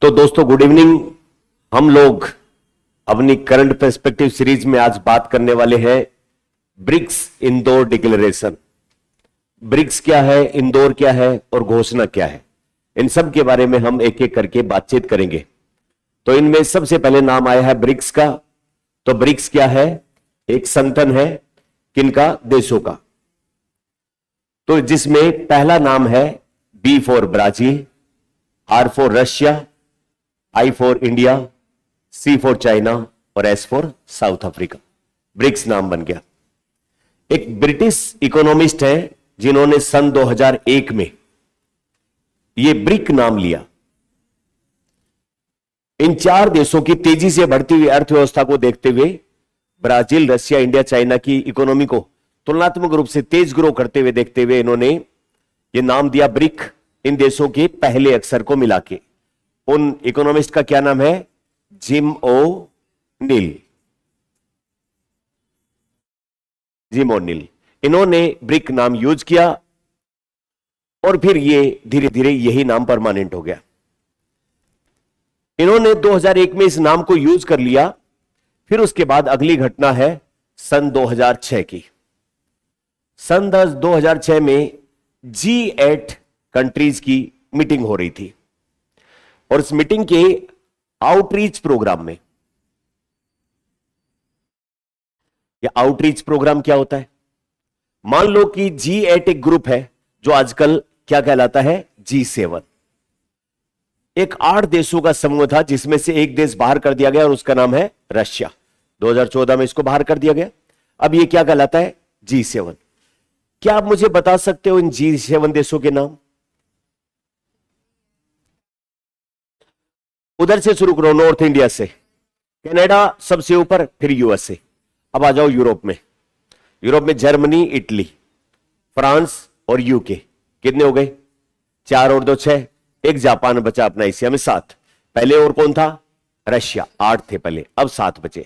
तो दोस्तों good evening. हम लोग अपनी करंट पर्सपेक्टिव सीरीज में आज बात करने वाले हैं ब्रिक्स इंदौर डिक्लेरेशन। ब्रिक्स क्या है, इंदौर क्या है और घोषणा क्या है, इन सब के बारे में हम एक एक करके बातचीत करेंगे। तो इनमें सबसे पहले नाम आया है ब्रिक्स का। तो ब्रिक्स क्या है? एक संगठन है किनका? देशों का। तो जिसमें पहला नाम है B for Brazil, R for Russia, I for India, C for China और S for South Africa. BRICS नाम बन गया। एक ब्रिटिश इकोनॉमिस्ट है जिन्होंने सन 2001 में यह ब्रिक नाम लिया। इन चार देशों की तेजी से बढ़ती हुई अर्थव्यवस्था को देखते हुए ब्राजील, रशिया, इंडिया, चाइना की इकोनॉमी को तुलनात्मक रूप से तेज ग्रो करते हुए देखते हुए इन्होंने यह नाम दिया ब्रिक, इन देशों के पहले अक्षर को मिला के। उन इकोनॉमिस्ट का क्या नाम है? जिम ओ नील। जिम ओ नील, इन्होंने ब्रिक नाम यूज किया और फिर ये धीरे धीरे यही नाम परमानेंट हो गया। इन्होंने 2001 में इस नाम को यूज कर लिया। फिर उसके बाद अगली घटना है सन 2006 की। सन 2006 में G8 कंट्रीज की मीटिंग हो रही थी और इस मीटिंग के आउटरीच प्रोग्राम में, या आउटरीच प्रोग्राम क्या होता है? मान लो कि G8 एक ग्रुप है जो आजकल क्या कहलाता है? G7। एक 8 देशों का समूह था जिसमें से एक देश बाहर कर दिया गया और उसका नाम है रशिया। 2014 में इसको बाहर कर दिया गया। अब ये क्या कहलाता है? G7। क्या आप मुझे बता सकते हो इन G7 देशों के नाम? उधर से शुरू करो, नॉर्थ इंडिया से। कनाडा सबसे ऊपर, फिर यूएसए। अब आ जाओ यूरोप में। यूरोप में जर्मनी, इटली, फ्रांस और यूके। कितने हो गए? 4 और 2 6। एक जापान बचा अपना एशिया में 7। पहले और कौन था? रशिया। 8 थे पहले, अब 7 बचे।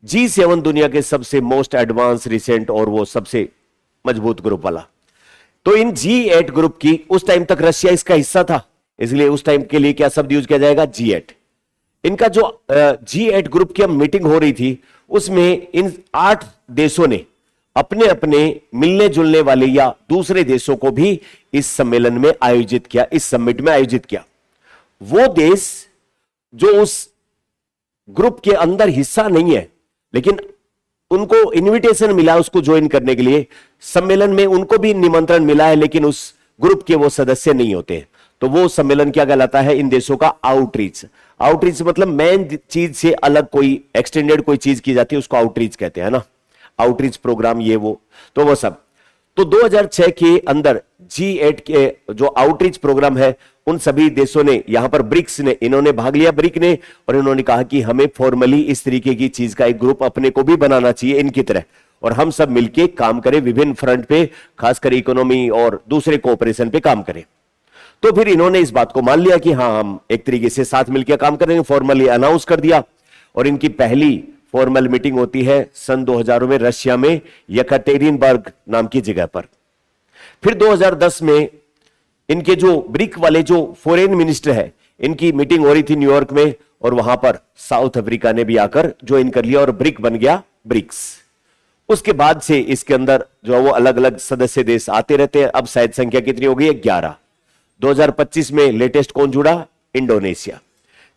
G7 दुनिया के सबसे मोस्ट एडवांस, रिसेंट और वो सबसे मजबूत ग्रुप वाला। तो इन G8 ग्रुप की, उस टाइम तक रशिया इसका हिस्सा था, इसलिए उस टाइम के लिए क्या शब्द यूज किया जाएगा? G8। इनका जो G8 ग्रुप की मीटिंग हो रही थी उसमें इन 8 देशों ने अपने अपने मिलने जुलने वाले या दूसरे देशों को भी इस सम्मेलन में आयोजित किया, इस समिट में आयोजित किया। वो देश जो उस ग्रुप के अंदर हिस्सा नहीं है लेकिन उनको इनविटेशन मिला उसको ज्वाइन करने के लिए सम्मेलन में, उनको भी निमंत्रण मिला है लेकिन उस ग्रुप के वो सदस्य नहीं होते, तो वो सम्मेलन क्या कहलाता है? इन देशों का आउटरीच। आउटरीच मतलब मेन चीज से अलग कोई एक्सटेंडेड कोई चीज की जाती है, उसको आउटरीच कहते हैं ना। आउटरीच प्रोग्राम, ये वो, तो वो सब। तो 2006 के अंदर G8 के जो आउटरीच प्रोग्राम है उन सभी देशों ने, यहां पर ब्रिक्स ने, इन्होंने भाग लिया, ब्रिक ने, और इन्होंने कहा कि हमें फॉर्मली इस तरीके की चीज का एक ग्रुप अपने को भी बनाना चाहिए इनकी तरह, और हम सब मिलके काम करें विभिन्न फ्रंट पे, खासकर इकोनॉमी और दूसरे कोऑपरेशन पे काम करें। तो फिर इन्होंने इस बात को मान लिया कि हाँ, हम एक तरीके से साथ मिलकर काम करेंगे, फॉर्मली अनाउंस कर दिया। और इनकी पहली फॉर्मल मीटिंग होती है सन 2000 में रशिया में यकतेरिनबर्ग नाम की जगह पर। फिर 2010 में इनके जो ब्रिक वाले जो फॉरेन मिनिस्टर है, इनकी मीटिंग हो रही थी न्यूयॉर्क में, और वहां पर साउथ अफ्रीका ने भी आकर ज्वाइन कर लिया और ब्रिक बन गया ब्रिक्स। उसके बाद से इसके अंदर जो है वो अलग अलग सदस्य देश आते रहते हैं। अब शायद संख्या कितनी हो गई? 11। 2025 में लेटेस्ट कौन जुड़ा? इंडोनेशिया।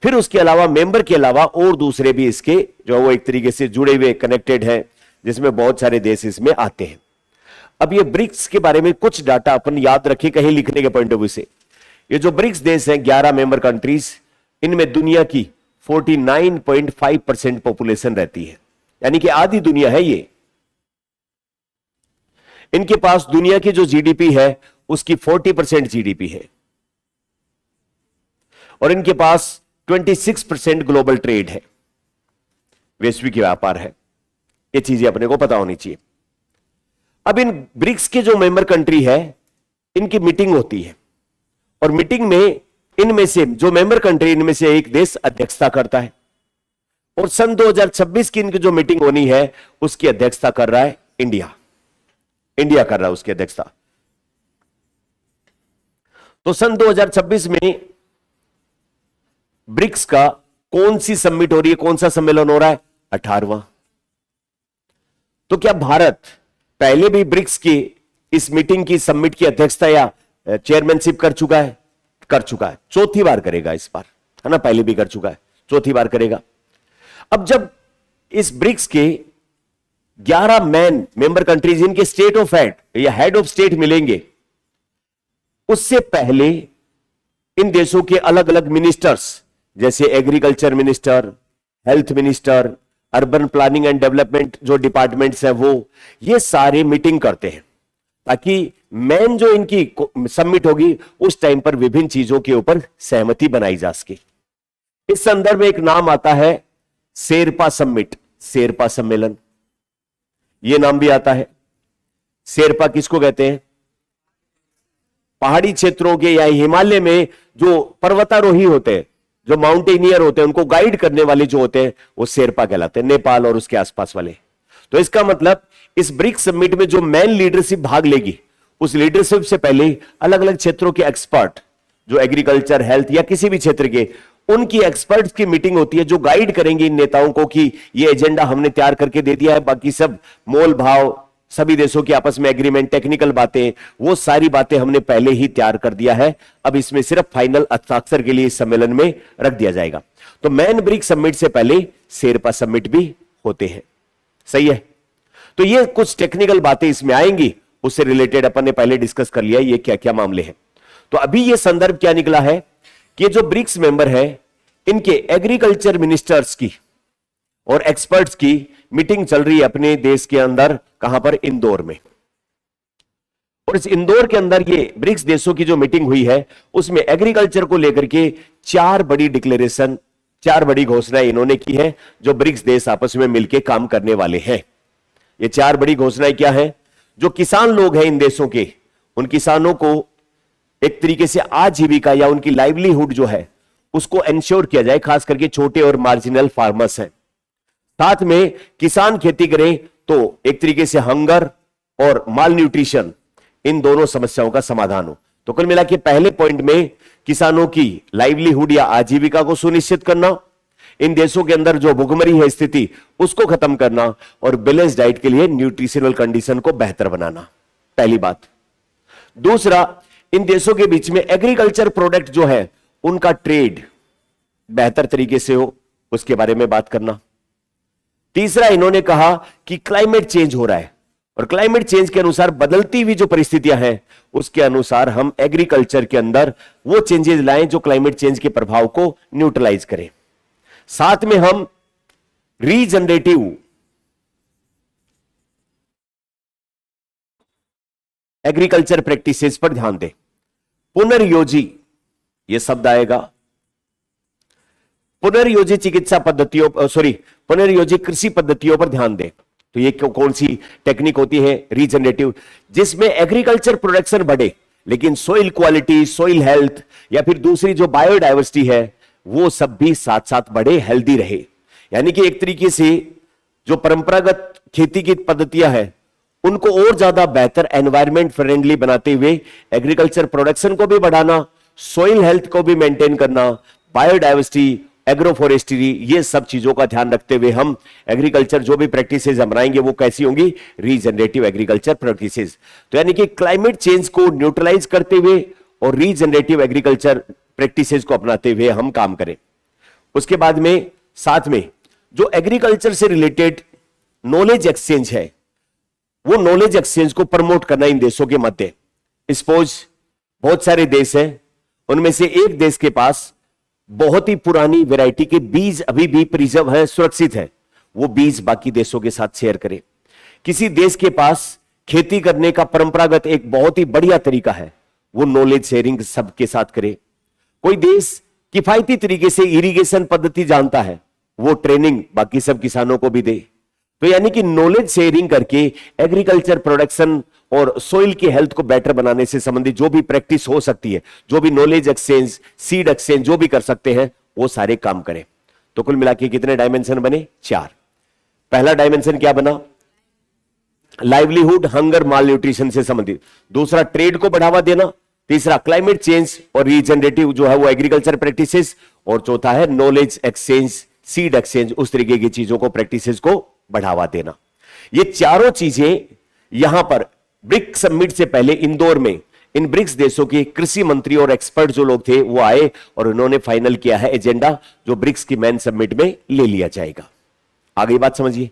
फिर उसके अलावा मेंबर के अलावा और दूसरे भी इसके जो है वो एक तरीके से जुड़े हुए, कनेक्टेड हैं, जिसमें बहुत सारे देश इसमें आते हैं। अब ये ब्रिक्स के बारे में कुछ डाटा अपन याद रखें कहीं लिखने के पॉइंट ऑफ व्यू से। ये जो ब्रिक्स देश हैं, 11 मेंबर कंट्रीज, इनमें दुनिया की 49.5% पॉपुलेशन रहती है, यानी कि आधी दुनिया है ये। इनके पास दुनिया की जो जीडीपी है उसकी 40% जीडीपी है, और इनके पास 26% ग्लोबल ट्रेड है, वैश्विक व्यापार है। ये चीजें अपने को पता होनी चाहिए। अब इन ब्रिक्स के जो मेंबर कंट्री है, इनकी मीटिंग होती है, और मीटिंग में इनमें से जो मेंबर कंट्री, इनमें से एक देश अध्यक्षता करता है, और सन 2026 की इनकी जो मीटिंग होनी है उसकी अध्यक्षता कर रहा है इंडिया। इंडिया कर रहा है उसकी अध्यक्षता। तो सन 2026 में ब्रिक्स का कौन सी समिट हो रही है, कौन सा सम्मेलन हो रहा है? 18वां। तो क्या भारत पहले भी ब्रिक्स की इस मीटिंग की समिट की अध्यक्षता या चेयरमैनशिप कर चुका है? कर चुका है, चौथी बार करेगा इस बार, है ना। पहले भी कर चुका है, चौथी बार करेगा। अब जब इस ब्रिक्स के 11 मैन मेंबर कंट्रीज, इनके स्टेट ऑफ हेड या हेड ऑफ स्टेट मिलेंगे, उससे पहले इन देशों के अलग अलग मिनिस्टर्स, जैसे agriculture minister, health minister, urban planning and development जो डिपार्टमेंट्स हैं, वो ये सारे मीटिंग करते हैं ताकि मेन जो इनकी समिट होगी उस टाइम पर विभिन्न चीजों के ऊपर सहमति बनाई जा सके। इस संदर्भ में एक नाम आता है शेरपा समिट, शेरपा सम्मेलन, यह नाम भी आता है। शेरपा किसको कहते हैं? पहाड़ी क्षेत्रों के या हिमालय में जो पर्वतारोही होते हैं, जो माउंटेनियर होते हैं, उनको गाइड करने वाले जो होते हैं वो शेरपा कहलाते हैं, नेपाल और उसके आसपास वाले। तो इसका मतलब इस ब्रिक्स समिट में जो मेन लीडरशिप भाग लेगी, उस लीडरशिप से पहले अलग अलग क्षेत्रों के एक्सपर्ट, जो एग्रीकल्चर, हेल्थ या किसी भी क्षेत्र के, उनकी एक्सपर्ट्स की मीटिंग होती है जो गाइड करेंगे इन नेताओं को कि ये एजेंडा हमने तैयार करके दे दिया है। बाकी सब मोल भाव, सभी देशों के आपस में एग्रीमेंट, टेक्निकल बातें, वो सारी बातें हमने पहले ही तैयार कर दिया है। अब इसमें सिर्फ फाइनल हस्ताक्षर के लिए इस सम्मेलन में रख दिया जाएगा। तो मैन ब्रिक्स समिट से पहले शेरपा समिट भी होते हैं, सही है। तो ये कुछ टेक्निकल बातें इसमें आएंगी, उससे रिलेटेड अपन ने पहले डिस्कस कर लिया ये क्या क्या मामले हैं। तो अभी ये संदर्भ क्या निकला है कि जो ब्रिक्स मेंबर है, इनके एग्रीकल्चर मिनिस्टर्स की और एक्सपर्ट्स की मीटिंग चल रही है अपने देश के अंदर। कहां पर? इंदौर में। और इस इंदौर के अंदर ये ब्रिक्स देशों की जो मीटिंग हुई है, उसमें एग्रीकल्चर को लेकर के 4 बड़ी डिक्लेरेशन, 4 बड़ी घोषणाएं इन्होंने की है, जो ब्रिक्स देश आपस में मिलकर काम करने वाले हैं। ये 4 बड़ी घोषणाएं क्या है? जो किसान लोग हैं इन देशों के, उन किसानों को एक तरीके से आजीविका या उनकी लाइवलीहुड जो है उसको एंश्योर किया जाए, खास करके छोटे और मार्जिनल फार्मर्स हैं। साथ में किसान खेती करें तो एक तरीके से हंगर और माल न्यूट्रिशन, इन दोनों समस्याओं का समाधान हो। तो कुल मिला के पहले पॉइंट में किसानों की लाइवलीहुड या आजीविका को सुनिश्चित करना, इन देशों के अंदर जो भुखमरी है स्थिति उसको खत्म करना, और बैलेंस डाइट के लिए न्यूट्रिशनल कंडीशन को बेहतर बनाना, पहली बात। दूसरा, इन देशों के बीच में एग्रीकल्चर प्रोडक्ट जो है उनका ट्रेड बेहतर तरीके से हो, उसके बारे में बात करना। तीसरा, इन्होंने कहा कि क्लाइमेट चेंज हो रहा है और क्लाइमेट चेंज के अनुसार बदलती हुई जो परिस्थितियां हैं उसके अनुसार हम एग्रीकल्चर के अंदर वो चेंजेस लाएं जो क्लाइमेट चेंज के प्रभाव को न्यूट्रलाइज करें। साथ में हम रीजनरेटिव एग्रीकल्चर प्रैक्टिसेस पर ध्यान दें। पुनर्योजी, यह शब्द आएगा, पुनर्योजी चिकित्सा पद्धतियों, पुनर्योजी कृषि पद्धतियों पर ध्यान दें। तो ये कौन सी टेक्निक होती है? रीजनरेटिव, जिसमें एग्रीकल्चर प्रोडक्शन बढ़े लेकिन सोइल क्वालिटी, सोइल हेल्थ या फिर दूसरी जो बायोडायवर्सिटी है वो सब भी साथ साथ बढ़े, हेल्दी रहे। यानी कि एक तरीके से जो परंपरागत खेती की पद्धतियां हैं उनको और ज्यादा बेहतर एनवायरमेंट फ्रेंडली बनाते हुए एग्रीकल्चर प्रोडक्शन को भी बढ़ाना, सोइल हेल्थ को भी मेंटेन करना, बायोडायवर्सिटी, एग्रोफोरेस्ट्री, ये सब चीजों का ध्यान रखते हुए हम एग्रीकल्चर जो भी प्रैक्टिसेस हम बनाएंगे वो कैसी होंगी? Regenerative agriculture practices. तो यानी कि क्लाइमेट चेंज को न्यूट्रलाइज करते हुए और रीजनरेटिव एग्रीकल्चर प्रैक्टिसेस को अपनाते हुए हम काम करें। उसके बाद में साथ में जो एग्रीकल्चर से रिलेटेड नॉलेज एक्सचेंज है, वो नॉलेज एक्सचेंज को प्रमोट करना इन देशों के मध्य। सपोज बहुत सारे देश हैं, उनमें से एक देश के पास बहुत ही पुरानी वैरायटी के बीज अभी भी प्रिजर्व है, सुरक्षित है, वो बीज बाकी देशों के साथ शेयर करे। किसी देश के पास खेती करने का परंपरागत एक बहुत ही बढ़िया तरीका है, वो नॉलेज शेयरिंग सबके साथ करे। कोई देश किफायती तरीके से इरिगेशन पद्धति जानता है, वो ट्रेनिंग बाकी सब किसानों को भी दे। तो यानी कि नॉलेज शेयरिंग करके एग्रीकल्चर प्रोडक्शन और सोइल की हेल्थ को बेटर बनाने से संबंधित जो भी प्रैक्टिस हो सकती है, जो भी नॉलेज एक्सचेंज, सीड एक्सचेंज जो भी कर सकते हैं, वो सारे काम करें। तो कुल मिलाकर कितने डायमेंशन बने? 4। पहला डायमेंशन क्या बना? लाइवलीहुड, हंगर, माल न्यूट्रिशन से संबंधित। दूसरा, ट्रेड को बढ़ावा देना। तीसरा, क्लाइमेट चेंज और रीजनरेटिव जो है वो एग्रीकल्चर प्रैक्टिसेस। और चौथा है नॉलेज एक्सचेंज, सीड एक्सचेंज, उस तरीके की चीजों को, प्रैक्टिसेस को बढ़ावा देना। ये चारों चीजें यहां पर ब्रिक्स समिट से पहले इंदौर में इन ब्रिक्स देशों के कृषि मंत्री और एक्सपर्ट जो लोग थे वो आए और उन्होंने फाइनल किया है एजेंडा, जो ब्रिक्स की मेन समिट में ले लिया जाएगा। आ गई बात समझिए?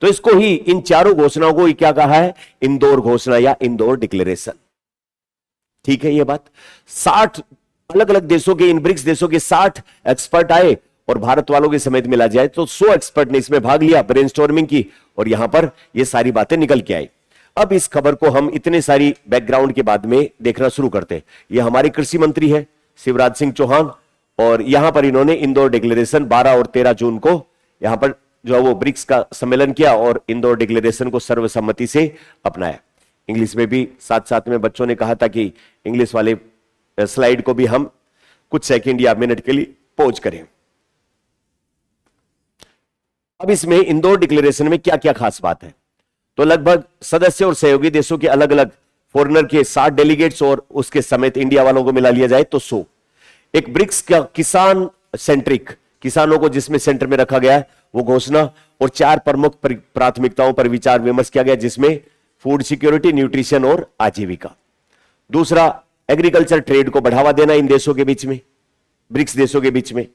तो इसको ही, इन चारों घोषणाओं को क्या कहा है? इंदौर घोषणा या इंदौर डिक्लेरेशन। ठीक है ये बात। 60 अलग अलग देशों के, इन ब्रिक्स देशों के 60 एक्सपर्ट आए और भारत वालों के समेत मिला जाए तो 100 एक्सपर्ट ने इसमें भाग लिया, ब्रेनस्टॉर्मिंग की, और यहां पर ये सारी बातें निकल के आई। अब इस खबर को हम इतने सारी बैकग्राउंड के बाद में देखना शुरू करते हैं। ये हमारे कृषि मंत्री है शिवराज सिंह चौहान, और यहां पर इन्होंने इंदौर डिक्लेरेशन 12 और 13 जून को यहां पर जो है वो ब्रिक्स का सम्मेलन किया और इंदौर डिक्लेरेशन को सर्वसम्मति से अपनाया। इंग्लिश में भी साथ साथ में बच्चों ने कहा था कि इंग्लिश वाले स्लाइड को भी हम कुछ सेकंड या मिनट के लिए पॉज करें। अब इसमें इंदौर डिक्लेरेशन में क्या क्या खास बात है? तो लगभग सदस्य और सहयोगी देशों के अलग अलग फॉरेनर के 60 डेलीगेट्स और उसके समेत इंडिया वालों को मिला लिया जाए तो 100। एक ब्रिक्स का किसान सेंट्रिक, किसानों को जिसमें सेंटर में रखा गया है वो घोषणा, और 4 प्रमुख प्राथमिकताओं पर विचार विमर्श किया गया, जिसमें फूड सिक्योरिटी, न्यूट्रिशन और आजीविका। दूसरा, एग्रीकल्चर ट्रेड को बढ़ावा देना इन देशों के बीच में, ब्रिक्स देशों के बीच में।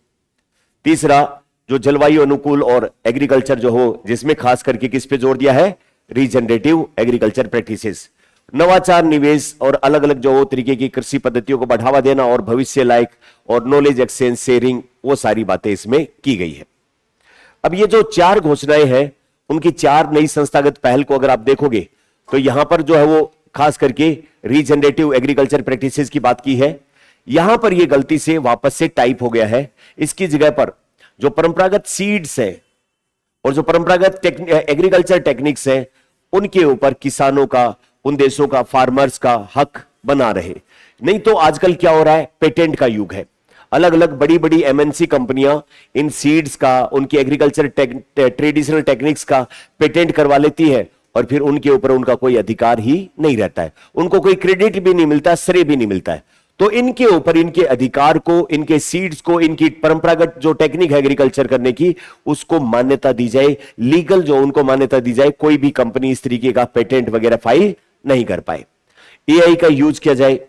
तीसरा, जो जलवायु अनुकूल और एग्रीकल्चर जो हो, जिसमें खास करके किस पे जोर दिया है? रीजनरेटिव एग्रीकल्चर प्रैक्टिसेस, नवाचार, निवेश और अलग अलग जो तरीके की कृषि पद्धतियों को बढ़ावा देना और भविष्य लायक और नॉलेज एक्सचेंज शेयरिंग, वो सारी बातें इसमें की गई है। अब ये जो 4 घोषणाएं हैं, उनकी 4 नई संस्थागत पहल को अगर आप देखोगे तो यहां पर जो है वो खास करके रीजनरेटिव एग्रीकल्चर प्रैक्टिसेस की बात की है। यहां पर ये गलती से वापस से टाइप हो गया है। इसकी जगह पर जो परंपरागत सीड्स है और जो परंपरागत एग्रीकल्चर टेक्निक्स हैं, उनके ऊपर किसानों का, उन देशों का, फार्मर्स का हक बना रहे। नहीं तो आजकल क्या हो रहा है? पेटेंट का युग है। अलग अलग बड़ी बड़ी एमएनसी कंपनियां इन सीड्स का, उनकी एग्रीकल्चर ट्रेडिशनल टेक्निक्स का पेटेंट करवा लेती है और फिर उनके ऊपर उनका कोई अधिकार ही नहीं रहता है, उनको कोई क्रेडिट भी नहीं मिलता, श्रेय भी नहीं मिलता है। तो इनके ऊपर इनके अधिकार को, इनके सीड्स को, इनकी परंपरागत जो टेक्निक है एग्रीकल्चर करने की, उसको मान्यता दी जाए, लीगल जो उनको मान्यता दी जाए। कोई भी कंपनी इस तरीके का पेटेंट वगैरह फाइल नहीं कर पाए। एआई का यूज किया जाए,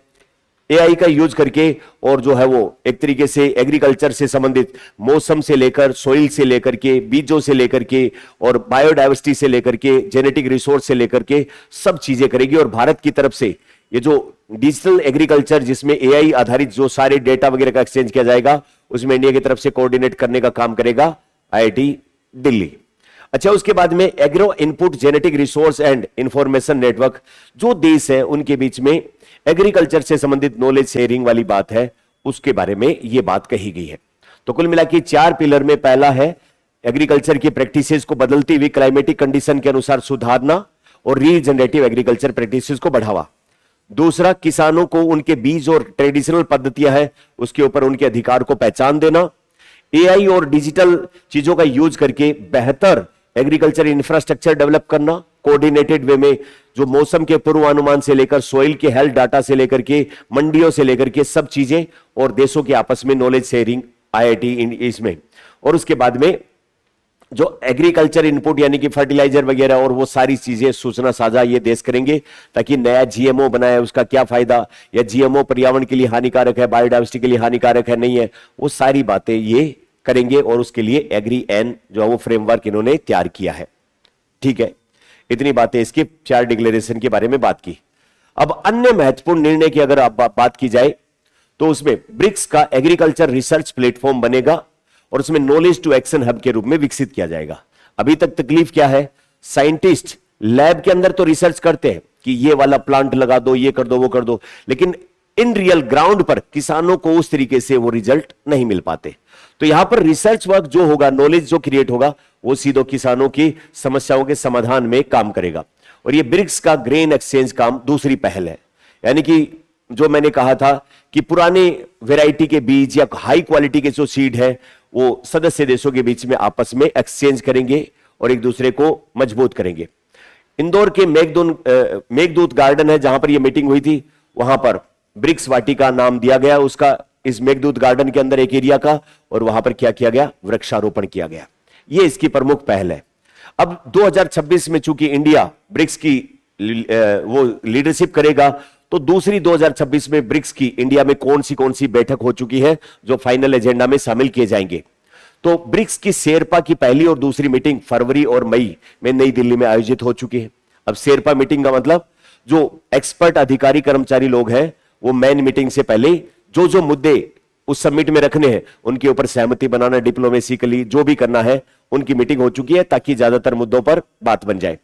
एआई का यूज करके, और जो है वो एक तरीके से एग्रीकल्चर से संबंधित मौसम से लेकर, सोइल से लेकर के, बीजों से लेकर के, और बायोडाइवर्सिटी से लेकर के, जेनेटिक रिसोर्स से लेकर के सब चीजें करेगी। और भारत की तरफ से ये जो डिजिटल एग्रीकल्चर, जिसमें एआई आधारित जो सारे डेटा वगैरह का एक्सचेंज किया जाएगा, उसमें इंडिया की तरफ से कोऑर्डिनेट करने का काम करेगा आईआईटी दिल्ली। अच्छा, उसके बाद में agro input genetic resource and information network, जो देश है उनके बीच में एग्रीकल्चर से संबंधित नॉलेज शेयरिंग वाली बात है, उसके बारे में यह बात कही गई है। तो कुल मिला के 4 पिलर में पहला है एग्रीकल्चर की प्रैक्टिसेस को बदलती हुई क्लाइमेटिक कंडीशन के अनुसार सुधारना और रीजनरेटिव एग्रीकल्चर प्रैक्टिसेस को बढ़ावा। दूसरा, किसानों को उनके बीज और ट्रेडिशनल पद्धतियां हैं उसके ऊपर उनके अधिकार को पहचान देना। एआई और डिजिटल चीजों का यूज करके बेहतर एग्रीकल्चर इंफ्रास्ट्रक्चर डेवलप करना, कोऑर्डिनेटेड वे में, जो मौसम के पूर्वानुमान से लेकर सॉइल के हेल्थ डाटा से लेकर के, मंडियों से लेकर के सब चीजें, और देशों के आपस में नॉलेज शेयरिंग आईआईटी इसमें। और उसके बाद में जो एग्रीकल्चर इनपुट यानी कि फर्टिलाइजर वगैरह और वो सारी चीजें सूचना साझा ये देश करेंगे, ताकि नया जीएमओ बनाए उसका क्या फायदा, या जीएमओ पर्यावरण के लिए हानिकारक है, बायोडाइवर्सिटी के लिए हानिकारक है, नहीं है, वो सारी बातें ये करेंगे। और उसके लिए एग्री एन जो है वो फ्रेमवर्क इन्होंने तैयार किया है। ठीक है, इतनी बातें इसके 4 डिक्लेरेशन के बारे में बात की। अब अन्य महत्वपूर्ण निर्णय की अगर आप बात की जाए तो उसमें ब्रिक्स का एग्रीकल्चर रिसर्च प्लेटफॉर्म बनेगा और उसमें नॉलेज टू एक्शन हब के रूप में विकसित किया जाएगा। अभी तक तकलीफ क्या है? साइंटिस्ट लैब के अंदर तो रिसर्च करते हैं कि ये वाला प्लांट लगा दो, ये कर दो, वो कर दो, लेकिन इन रियल ग्राउंड पर किसानों को उस तरीके से वो रिजल्ट नहीं मिल पाते। तो यहां पर रिसर्च वर्क जो होगा, नॉलेज जो क्रिएट होगा, वो सीधो किसानों की समस्याओं के समाधान में काम करेगा। और ये ब्रिक्स का ग्रेन एक्सचेंज काम दूसरी पहल है। यानी कि जो मैंने कहा था कि पुराने वैरायटी के बीज या हाई क्वालिटी के जो सीड है वो सदस्य देशों के बीच में आपस में एक्सचेंज करेंगे और एक दूसरे को मजबूत करेंगे। इंदौर के मेघदूत गार्डन है जहां पर यह मीटिंग हुई थी, वहां पर ब्रिक्स वाटिका नाम दिया गया उसका, इस मेघदूत गार्डन के अंदर एक एरिया का, और वहां पर क्या किया गया, वृक्षारोपण किया गया। ये इसकी प्रमुख पहल है। अब 2026 में चूंकि इंडिया ब्रिक्स की वो लीडरशिप करेगा, तो दूसरी 2026 में ब्रिक्स की इंडिया में कौन सी बैठक हो चुकी है जो फाइनल एजेंडा में शामिल किए जाएंगे। तो ब्रिक्स की शेरपा की पहली और दूसरी मीटिंग फरवरी और मई में नई दिल्ली में आयोजित हो चुकी है। अब शेरपा मीटिंग का मतलब जो एक्सपर्ट अधिकारी कर्मचारी लोग हैं, वो मेन मीटिंग से पहले जो जो मुद्दे उस समिट में रखने हैं उनके ऊपर सहमति बनाना, डिप्लोमेसिकली जो भी करना है, उनकी मीटिंग हो चुकी है ताकि ज्यादातर मुद्दों पर बात बन जाए।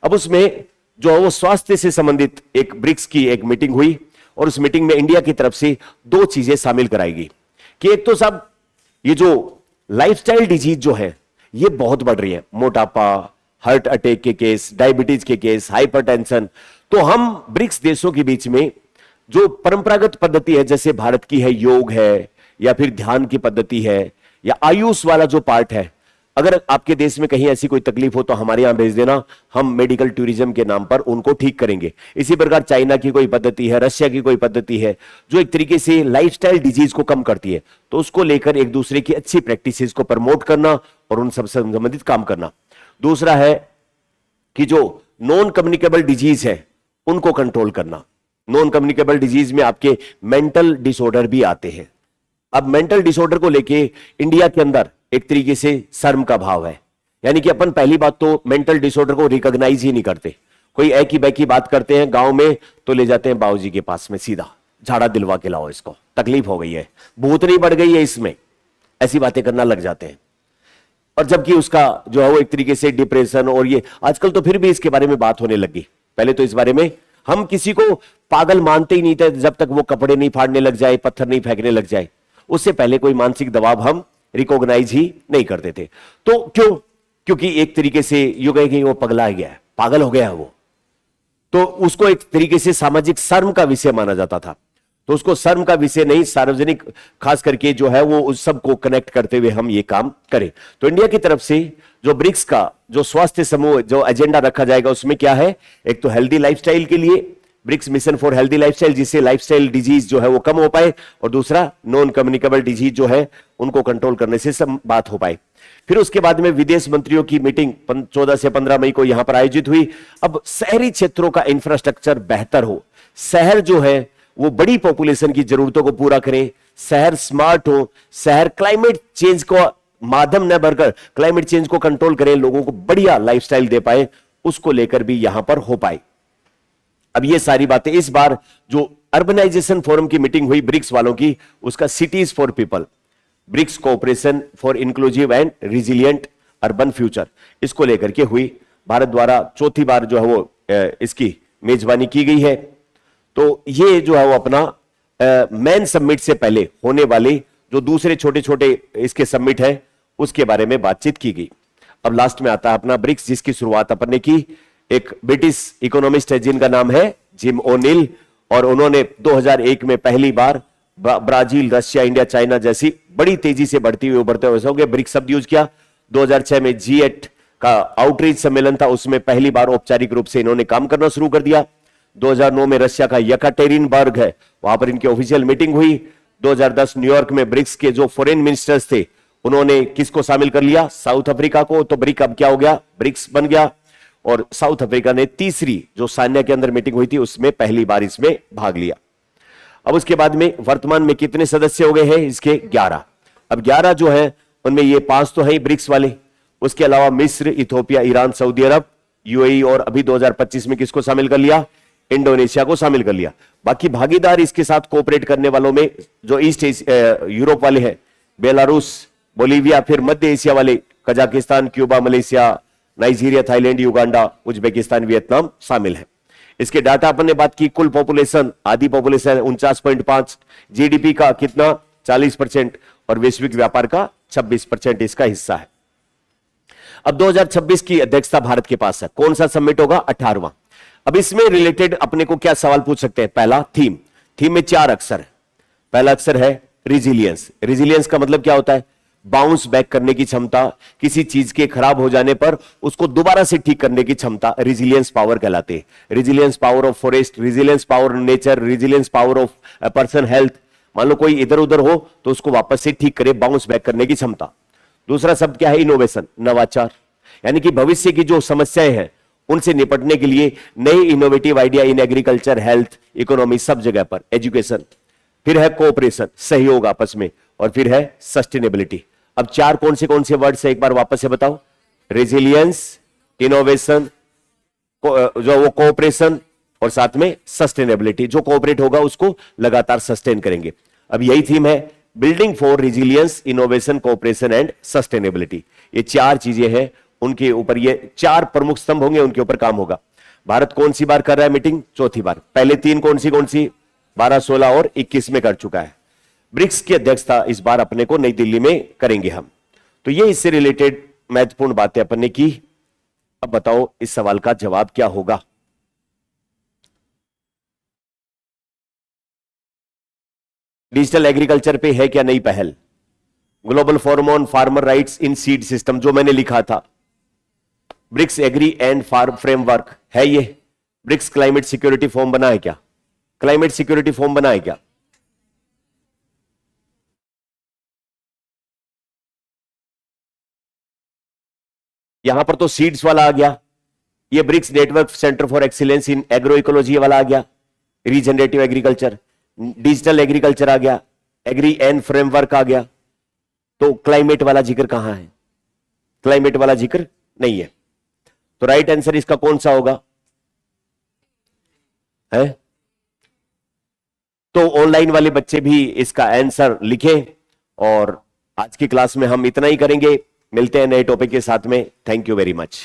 अब उसमें जो वो स्वास्थ्य से संबंधित एक ब्रिक्स की एक मीटिंग हुई, और उस मीटिंग में इंडिया की तरफ से दो चीजें शामिल कराई गई कि एक तो साहब ये जो लाइफस्टाइल डिजीज जो है ये बहुत बढ़ रही है, मोटापा, हार्ट अटैक के केस, डायबिटीज के केस, हाइपरटेंशन। तो हम ब्रिक्स देशों के बीच में जो परंपरागत पद्धति है, जैसे भारत की है योग है, या फिर ध्यान की पद्धति है, या आयुष वाला जो पार्ट है, अगर आपके देश में कहीं ऐसी कोई तकलीफ हो तो हमारे यहां भेज देना, हम मेडिकल टूरिज्म के नाम पर उनको ठीक करेंगे। इसी प्रकार चाइना की कोई पद्धति है, रशिया की कोई पद्धति है जो एक तरीके से लाइफस्टाइल डिजीज को कम करती है, तो उसको लेकर एक दूसरे की अच्छी प्रैक्टिसेस को प्रमोट करना और उन सबसे संबंधित काम करना। दूसरा है कि जो नॉन कम्युनिकेबल डिजीज है उनको कंट्रोल करना। नॉन कम्युनिकेबल डिजीज में आपके मेंटल डिसऑर्डर भी आते हैं। अब मेंटल डिसऑर्डर को लेके इंडिया के अंदर एक तरीके से शर्म का भाव है, यानी कि अपन पहली बात तो मेंटल डिसऑर्डर को रिकॉग्नाइज ही नहीं करते। कोई एक ही बैकी बात करते हैं गांव में तो ले जाते हैं बाबूजी के पास में, सीधा झाड़ा दिलवा के लाओ, इसको तकलीफ हो गई है, भूतनी बढ़ गई है इसमें, ऐसी बातें करना लग जाते हैं। और जबकि उसका जो है वो एक तरीके से डिप्रेशन, और ये आजकल तो फिर भी इसके बारे में बात होने लगी। पहले तो इस बारे में हम किसी को पागल मानते ही नहीं थे जब तक वो कपड़े नहीं फाड़ने लग जाए, पत्थर नहीं फेंकने लग जाए। उससे पहले कोई मानसिक दबाव हम रिकॉग्नाइज ही नहीं करते थे। तो क्यों? क्योंकि एक तरीके से यू कहे कि वो पगला गया है, पागल हो गया है वो, तो उसको एक तरीके से सामाजिक शर्म का विषय माना जाता था। तो उसको शर्म का विषय नहीं, सार्वजनिक खास करके जो है वो उस सब को कनेक्ट करते हुए हम ये काम करें। तो इंडिया की तरफ से जो ब्रिक्स का जो स्वास्थ्य समूह जो एजेंडा रखा जाएगा उसमें क्या है, एक तो हेल्दी लाइफस्टाइल के लिए BRICS mission for healthy lifestyle, जिससे लाइफस्टाइल डिजीज जो है वो कम हो पाए, और दूसरा नॉन कम्युनिकेबल डिजीज जो है उनको कंट्रोल करने से सब बात हो पाए। फिर उसके बाद में विदेश मंत्रियों की मीटिंग 14 से 15 मई को यहां पर आयोजित हुई। अब शहरी क्षेत्रों का इंफ्रास्ट्रक्चर बेहतर हो, शहर जो है वो बड़ी पॉपुलेशन की जरूरतों को पूरा करें, शहर स्मार्ट हो, शहर क्लाइमेट चेंज को माध्यम न बनकर क्लाइमेट चेंज को कंट्रोल करें, लोगों को बढ़िया लाइफस्टाइल दे पाए, उसको लेकर भी यहां पर हो पाए। अब ये सारी बातें इस बार जो अर्बनाइजेशन फोरम की मीटिंग हुई ब्रिक्स वालों की, उसका cities for people, BRICS cooperation for inclusive and resilient urban future, इसको लेकर के हुई। भारत द्वारा चौथी बार जो है वो इसकी मेजबानी की गई है। तो ये जो है वो अपना मेन समिट से पहले होने वाले जो दूसरे छोटे छोटे इसके समिट है उसके बारे में बातचीत की गई। अब लास्ट में आता है अपना ब्रिक्स, जिसकी शुरुआत अपन ने की, एक ब्रिटिश इकोनॉमिस्ट है जिनका नाम है जिम ओनिल, और उन्होंने 2001 में पहली बार ब्राजील, रशिया, इंडिया, चाइना जैसी बड़ी तेजी से बढ़ती हुई उभरते हुए ब्रिक्स शब्द यूज किया। 2006 में G8 का आउटरीच सम्मेलन था, उसमें पहली बार औपचारिक रूप से इन्होंने काम करना शुरू कर दिया। 2009 में रशिया का यकाटेरिनबर्ग है, वहां पर इनकी ऑफिशियल मीटिंग हुई। 2010 न्यूयॉर्क में ब्रिक्स के जो फॉरेन मिनिस्टर्स थे उन्होंने किसको शामिल कर लिया, साउथ अफ्रीका को। तो ब्रिक अब क्या हो गया, ब्रिक्स बन गया। और साउथ अफ्रीका ने तीसरी जो सान्या के अंदर मीटिंग हुई थी उसमें पहली बार इसमें भाग लिया। अब उसके बाद में वर्तमान में कितने सदस्य हो गए हैं इसके, 11। अब 11 जो है उनमें ये 5 तो है ही ब्रिक्स वाले, उसके अलावा मिस्र, इथोपिया, ईरान, सऊदी अरब, यूएई, और अभी 2025 में किसको शामिल कर लिया, इंडोनेशिया को शामिल कर लिया। बाकी भागीदार इसके साथ कोऑपरेट करने वालों में जो ईस्ट यूरोप वाले हैं, बेलारूस, बोलीविया, फिर मध्य एशिया वाले Kazakhstan, Cuba, Malaysia, Nigeria, Thailand, Uganda, Uzbekistan, Vietnam शामिल है। इसके डाटा अपन ने बात की, कुल पॉपुलेशन, आधी पॉपुलेशन 49.5, जीडीपी का कितना 40%, और वैश्विक व्यापार का 26% इसका हिस्सा है। अब 2026 की अध्यक्षता भारत के पास है। कौन सा समिट होगा, 18वां। अब इसमें रिलेटेड अपने को क्या सवाल पूछ सकते हैं, पहला थीम में 4 अक्षर है। पहला अक्षर है रिजिलियंस। रिजिलियंस का मतलब क्या होता है, बाउंस बैक करने की क्षमता, किसी चीज के खराब हो जाने पर उसको दोबारा से ठीक करने की क्षमता, रिजिलियंस पावर कहलाते हैं। Resilience power of forest, resilience power of nature, resilience power of person health, मान लो कोई इधर उधर हो तो उसको वापस से ठीक करे, बाउंस बैक करने की क्षमता। दूसरा शब्द क्या है? इनोवेशन, नवाचार, यानी कि भविष्य की जो समस्याएं हैं उनसे निपटने के लिए नए innovative idea in agriculture, health, economy, सब जगह पर, एजुकेशन। फिर है कोऑपरेशन, सहयोग आपस में, और फिर है सस्टेनेबिलिटी। अब चार कौन से वर्ड्स है एक बार वापस से बताओ? रेजिलियंस, इनोवेशन, जो वो कोऑपरेशन, और साथ में सस्टेनेबिलिटी। जो कोऑपरेट होगा उसको लगातार सस्टेन करेंगे। अब यही थीम है, building for resilience, innovation, cooperation and sustainability. ये चार चीजें हैं, उनके ऊपर ये चार प्रमुख स्तंभ होंगे, उनके ऊपर काम होगा। भारत कौन सी बार कर रहा है मीटिंग? चौथी बार। पहले तीन कौन सी 12, 16 और 21 में कर चुका है। ब्रिक्स की अध्यक्षता इस बार अपने को नई दिल्ली में करेंगे हम। तो ये इससे रिलेटेड महत्वपूर्ण बातें अपन ने की। अब बताओ इस सवाल का जवाब क्या होगा? डिजिटल एग्रीकल्चर पे है क्या नई पहल? Global forum on farmer rights in seed system, जो मैंने लिखा था, BRICS agri and farm framework है ये। ब्रिक्स क्लाइमेट सिक्योरिटी फॉर्म बना है क्या? क्लाइमेट सिक्योरिटी फॉर्म बना है क्या? यहां पर तो सीड्स वाला आ गया, ये BRICS network centre for excellence in agro ecology वाला आ गया, रीजनरेटिव एग्रीकल्चर, डिजिटल एग्रीकल्चर आ गया, एग्री एंड फ्रेमवर्क आ गया। तो क्लाइमेट वाला जिक्र कहां है? क्लाइमेट वाला जिक्र नहीं है। तो राइट आंसर इसका कौन सा होगा? है तो ऑनलाइन वाले बच्चे भी इसका आंसर लिखें। और आज की क्लास में हम इतना ही करेंगे। मिलते हैं नए टॉपिक के साथ में। Thank you very much.